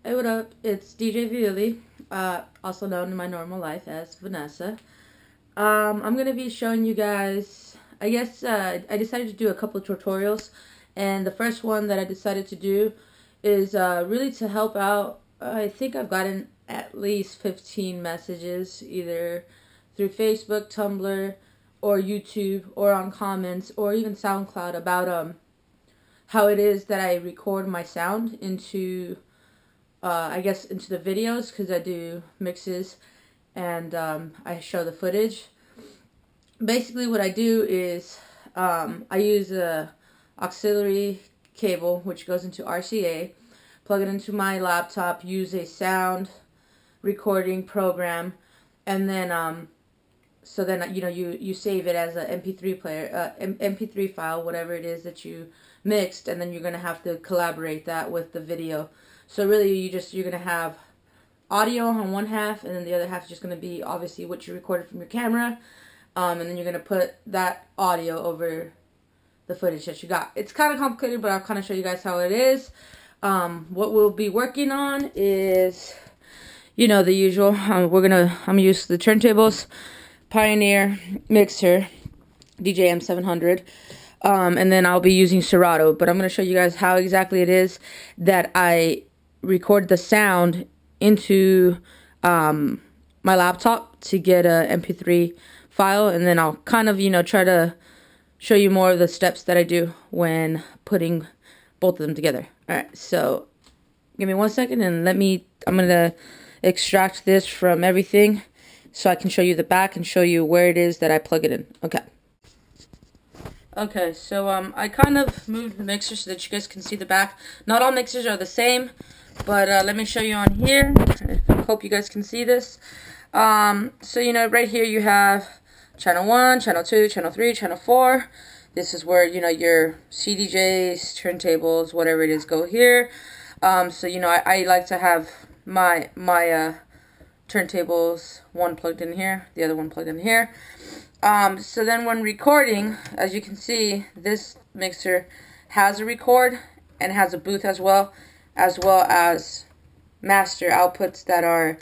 Hey, what up? It's DJ also known in my normal life as Vanessa. I'm going to be showing you guys, I guess I decided to do a couple of tutorials, and the first one that I decided to do is really to help out. I think I've gotten at least 15 messages, either through Facebook, Tumblr, or YouTube, or on comments, or even SoundCloud about how it is that I record my sound into I guess into the videos, because I do mixes and I show the footage. Basically what I do is I use a auxiliary cable which goes into RCA, plug it into my laptop, use a sound recording program, and then so then you save it as a MP3 player, MP3 file, whatever it is that you mixed, and then you're gonna have to collaborate that with the video. So really, you're gonna have audio on one half, and then the other half is just gonna be obviously what you recorded from your camera, and then you're gonna put that audio over the footage that you got. It's kind of complicated, but I'll kind of show you guys how it is. What we'll be working on is, the usual. I'm gonna use the turntables, Pioneer mixer, djing 700. And then I'll be using Serato, but I'm going to show you guys how exactly it is that I record the sound into my laptop to get a MP3 file, and then I'll kind of, try to show you more of the steps that I do when putting both of them together. Alright, so give me 1 second and I'm going to extract this from everything so I can show you the back and show you where it is that I plug it in. Okay, so I kind of moved the mixer so that you guys can see the back. Not all mixers are the same, but let me show you on here. I hope you guys can see this. So right here you have channel 1, channel 2, channel 3, channel 4. This is where your CDJs, turntables, whatever it is, go here. So I like to have my turntables, one plugged in here, the other one plugged in here. So then when recording, as you can see, this mixer has a record and has a booth as well as master outputs that are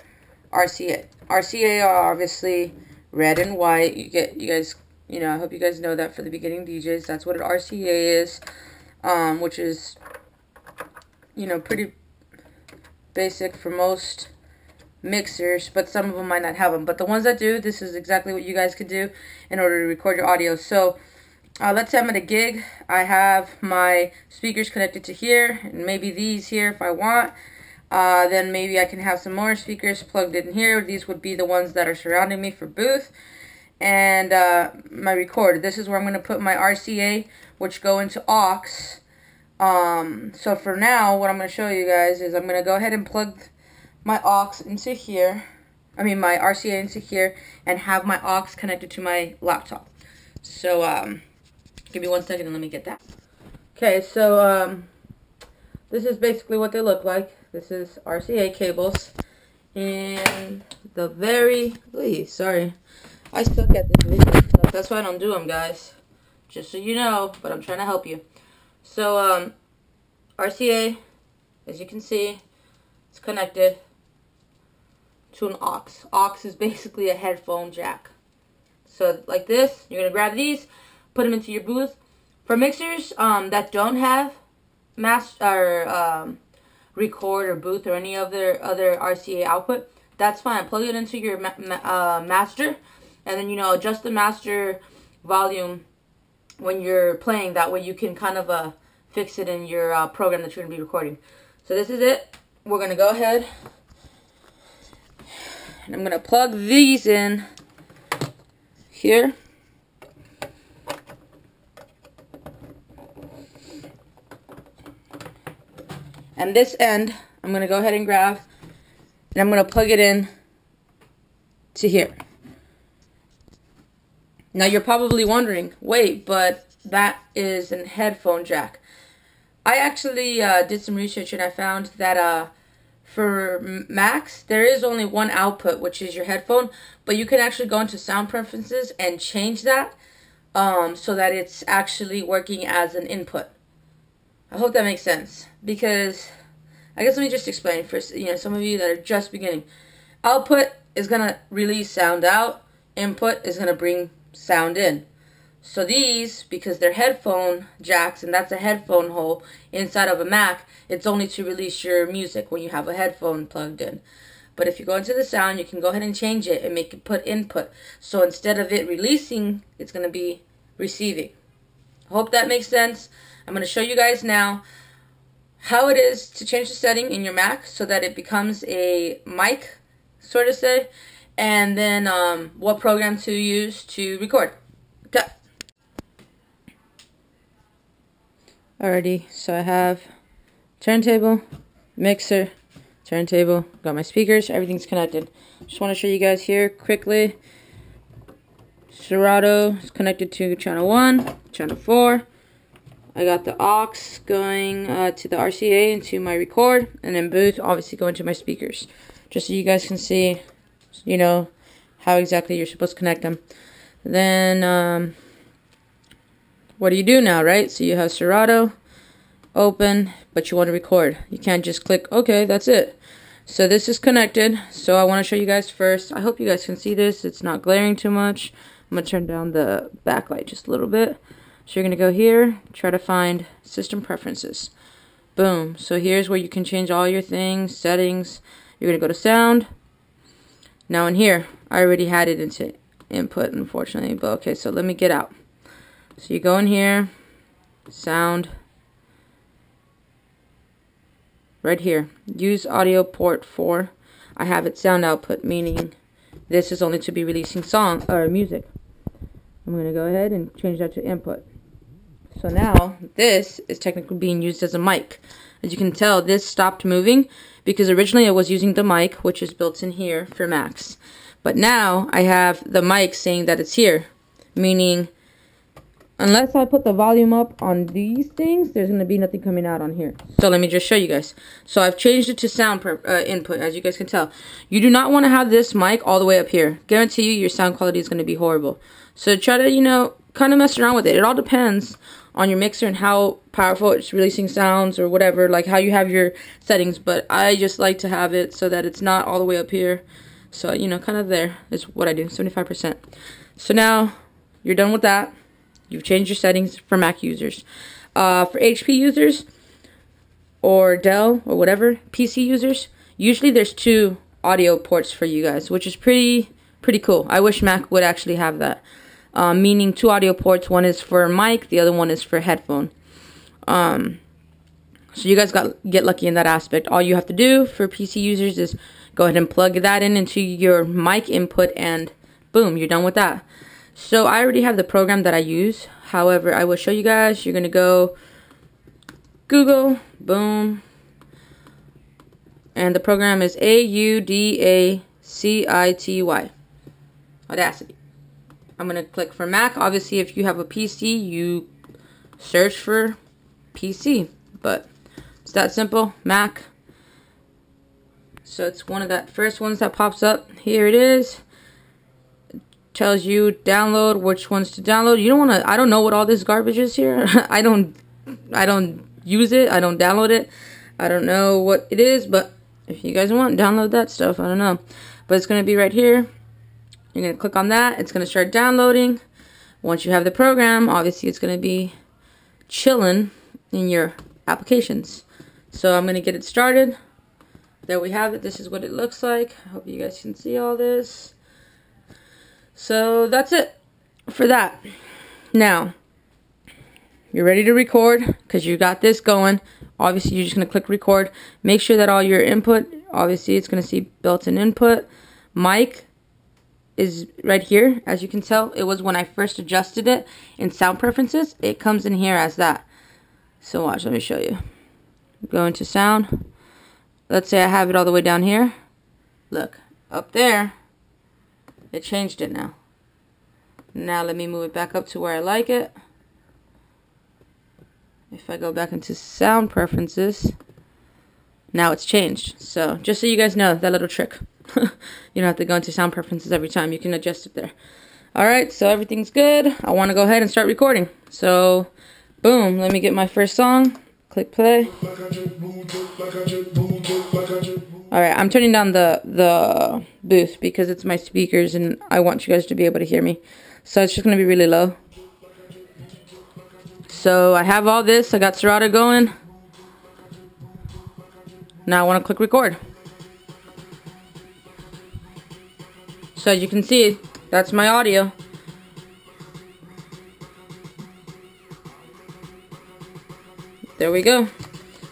RCA. RCA are obviously red and white. You guys, I hope you guys know that for the beginning DJs, that's what an RCA is, which is, pretty basic for most mixers, but some of them might not have them. But the ones that do, this is exactly what you guys could do in order to record your audio. So let's say I'm at a gig. I have my speakers connected to here, and maybe these here if I want. Then maybe I can have some more speakers plugged in here. These would be the ones that are surrounding me for booth. And my record. This is where I'm going to put my RCA, which go into aux. So for now, what I'm going to show you guys is I'm going to go ahead and plug my aux into here, my RCA into here, and have my aux connected to my laptop. So, give me 1 second and let me get that. Okay, so, this is basically what they look like. This is RCA cables, and sorry, I suck at this video stuff. That's why I don't do them, guys. Just so you know, but I'm trying to help you. So, RCA, as you can see, it's connected to an aux. Aux is basically a headphone jack. So like this, you're gonna grab these, put them into your booth. For mixers that don't have record or booth or any other RCA output, that's fine. Plug it into your master, and then adjust the master volume when you're playing. That way you can kind of fix it in your program that you're gonna be recording. So this is it. We're gonna go ahead. And I'm going to plug these in here. And this end, I'm going to go ahead and grab, and I'm going to plug it in to here. Now you're probably wondering, wait, but that is a headphone jack. I actually did some research, and I found that for Macs, there is only one output, which is your headphone, but you can actually go into sound preferences and change that so that it's actually working as an input. I hope that makes sense, because I guess let me just explain for some of you that are just beginning. Output is gonna release sound out. Input is gonna bring sound in. So these, because they're headphone jacks, and that's a headphone hole inside of a Mac, it's only to release your music when you have a headphone plugged in. But if you go into the sound, you can go ahead and change it and make it put input. So instead of it releasing, it's going to be receiving. Hope that makes sense. I'm going to show you guys now how it is to change the setting in your Mac so that it becomes a mic, sort of say, and then what program to use to record. Okay. Alrighty, so I have turntable, mixer, turntable, got my speakers, everything's connected. Just want to show you guys here quickly. Serato is connected to channel 1, channel 4. I got the aux going to the RCA into my record, and then booth obviously going to my speakers. Just so you guys can see, how exactly you're supposed to connect them. Then, what do you do now, right? So you have Serato open, but you want to record. You can't just click, okay, that's it. So this is connected. So I want to show you guys first. I hope you guys can see this. It's not glaring too much. I'm going to turn down the backlight just a little bit. So you're going to go here, try to find system preferences. Boom. So here's where you can change all your things, settings. You're going to go to sound. Now in here, I already had it into input, unfortunately, but okay, so let me get out. So you go in here, sound, right here, use audio port 4. I have it sound output, meaning this is only to be releasing song or music. I'm going to go ahead and change that to input. So now this is technically being used as a mic. As you can tell, this stopped moving because originally I was using the mic, which is built in here for Macs. But now I have the mic saying that it's here, meaning unless I put the volume up on these things, there's going to be nothing coming out on here. So let me just show you guys. So I've changed it to sound input, as you guys can tell. You do not want to have this mic all the way up here. Guarantee you your sound quality is going to be horrible. So try to, kind of mess around with it. It all depends on your mixer and how powerful it's releasing sounds or whatever, like how you have your settings. But I just like to have it so that it's not all the way up here. So, kind of there is what I do, 75%. So now you're done with that. You've changed your settings for Mac users. For HP users or Dell or whatever, PC users, usually there's 2 audio ports for you guys, which is pretty cool. I wish Mac would actually have that. Meaning 2 audio ports, one is for mic, the other one is for headphone. So you guys get lucky in that aspect. All you have to do for PC users is go ahead and plug that into your mic input and boom, you're done with that. So I already have the program that I use. However, I will show you guys. You're going to go Google, boom. And the program is Audacity. Audacity. I'm going to click for Mac. Obviously, if you have a PC, you search for PC. But it's that simple. Mac. So it's one of the first ones that pops up. Here it is. Tells you download, which ones to download. You don't want to, I don't know what all this garbage is here. I don't use it. I don't download it. I don't know what it is, but if you guys want, download that stuff. I don't know. But it's going to be right here. You're going to click on that. It's going to start downloading. Once you have the program, obviously it's going to be chilling in your applications. So I'm going to get it started. There we have it. This is what it looks like. I hope you guys can see all this. So that's it for that. Now, you're ready to record because you got this going. Obviously, you're just going to click record. Make sure that all your input, obviously, it's going to see built-in input. Mic is right here. As you can tell, it was when I first adjusted it in sound preferences. It comes in here as that. So watch, let me show you. Go into sound. Let's say I have it all the way down here. Look, up there. It changed it now. Now let me move it back up to where I like it. If I go back into sound preferences, now it's changed. So just so you guys know, that little trick. You don't have to go into sound preferences every time. You can adjust it there. Alright, so everything's good. I want to go ahead and start recording. So, boom, let me get my first song. Click play. Alright, I'm turning down the booth because it's my speakers and I want you guys to be able to hear me. So it's just going to be really low. So I have all this. I got Serato going. Now I want to click record. So as you can see, that's my audio. There we go.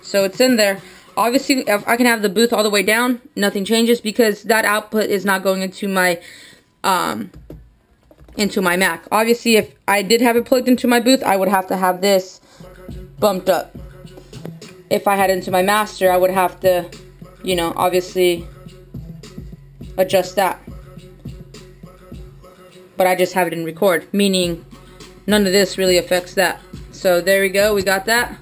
So it's in there. Obviously, if I can have the booth all the way down, nothing changes because that output is not going into my Mac. Obviously, if I did have it plugged into my booth, I would have to have this bumped up. If I had it into my master, I would have to, you know, obviously adjust that. But I just have it in record, meaning none of this really affects that. So there we go, we got that.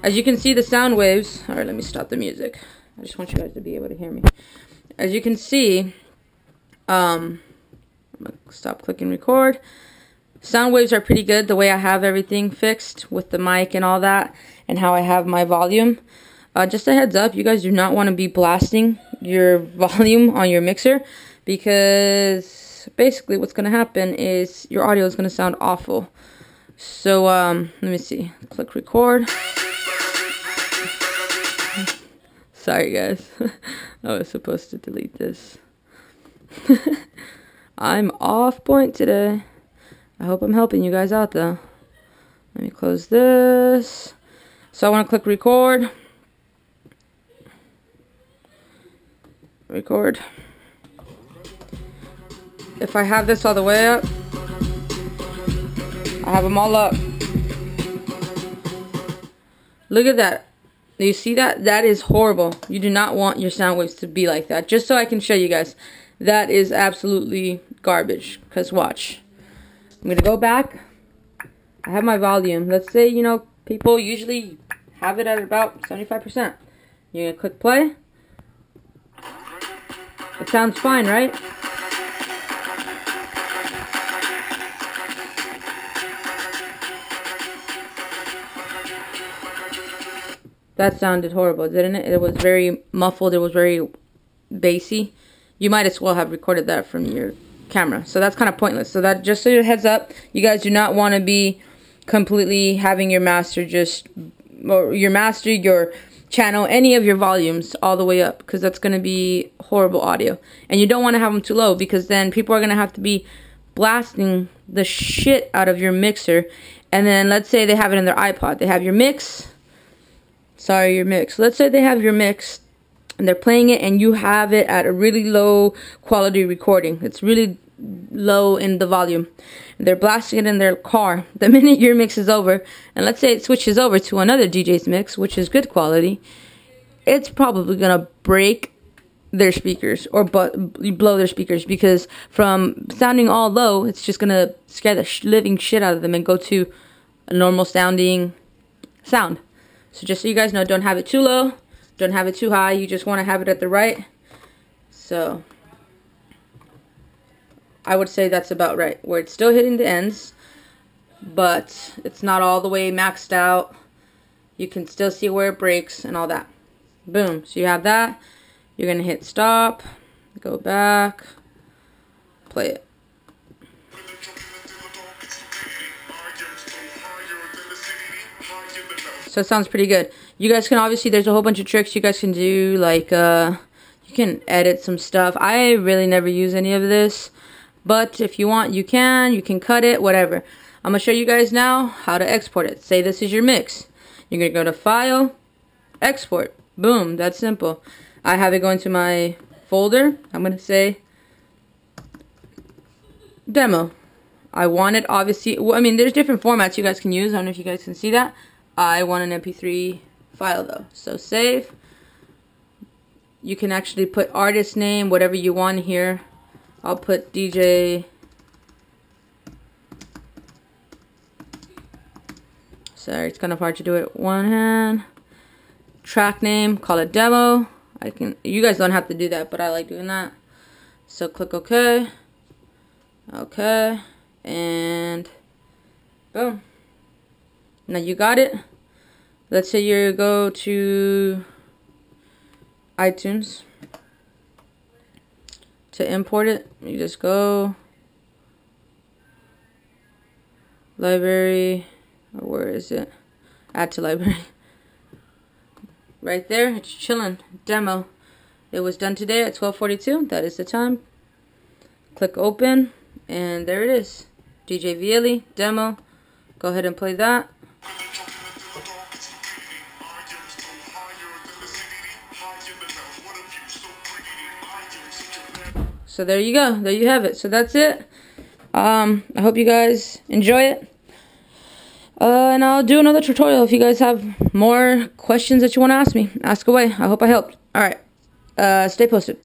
As you can see, the sound waves. Alright, let me stop the music. I just want you guys to be able to hear me. As you can see, I'm gonna stop clicking record. Sound waves are pretty good the way I have everything fixed with the mic and all that, and how I have my volume. Just a heads up, you guys do not want to be blasting your volume on your mixer, because basically what's going to happen is your audio is going to sound awful. So let me see, click record. Sorry guys, I was supposed to delete this. I'm off point today. I hope I'm helping you guys out though. Let me close this. So I want to click record. Record. If I have this all the way up, I have them all up. Look at that. Do you see that? That is horrible. You do not want your sound waves to be like that. Just so I can show you guys. That is absolutely garbage. Because watch. I'm going to go back. I have my volume. Let's say, you know, people usually have it at about 75%. You're going to click play. It sounds fine, right? That sounded horrible, didn't it? It was very muffled. It was very bassy. You might as well have recorded that from your camera. So that's kind of pointless. So that, just so your heads up, you guys do not want to be completely having your master your channel, any of your volumes all the way up, because that's going to be horrible audio. And you don't want to have them too low, because then people are going to have to be blasting the shit out of your mixer. And then let's say they have it in their iPod. They have your mix. Sorry, your mix. Let's say they have your mix and they're playing it and you have it at a really low quality recording. It's really low in the volume. They're blasting it in their car. The minute your mix is over, and let's say it switches over to another DJ's mix, which is good quality, it's probably going to break their speakers or blow their speakers, because from sounding all low, it's just going to scare the living shit out of them and go to a normal sounding sound. So just so you guys know, don't have it too low, don't have it too high. You just want to have it at the right. So I would say that's about right, where it's still hitting the ends, but it's not all the way maxed out. You can still see where it breaks and all that. Boom. So you have that. You're going to hit stop, go back, play it. So it sounds pretty good. You guys can obviously, there's a whole bunch of tricks you guys can do, like you can edit some stuff. I really never use any of this, but if you want, you can cut it, whatever. I'm going to show you guys now how to export it. Say this is your mix. You're going to go to File, Export. Boom, that's simple. I have it go into my folder. I'm going to say Demo. I want it, obviously, well, I mean, there's different formats you guys can use. I don't know if you guys can see that. I want an MP3 file though. So save. You can actually put artist name, whatever you want here. I'll put DJ. Sorry, it's kind of hard to do it one hand. Track name, call it demo. You guys don't have to do that, but I like doing that. So click OK. Okay. And boom. Now you got it. let's say you go to iTunes to import it. You just go library, or where is it? Add to library. Right there, it's chilling. Demo. It was done today at 12:42. That is the time. Click open, and there it is. djing demo. Go ahead and play that. So there you go. There you have it. So that's it. I hope you guys enjoy it. And I'll do another tutorial if you guys have more questions that you want to ask me. Ask away. I hope I helped. Alright. Stay posted.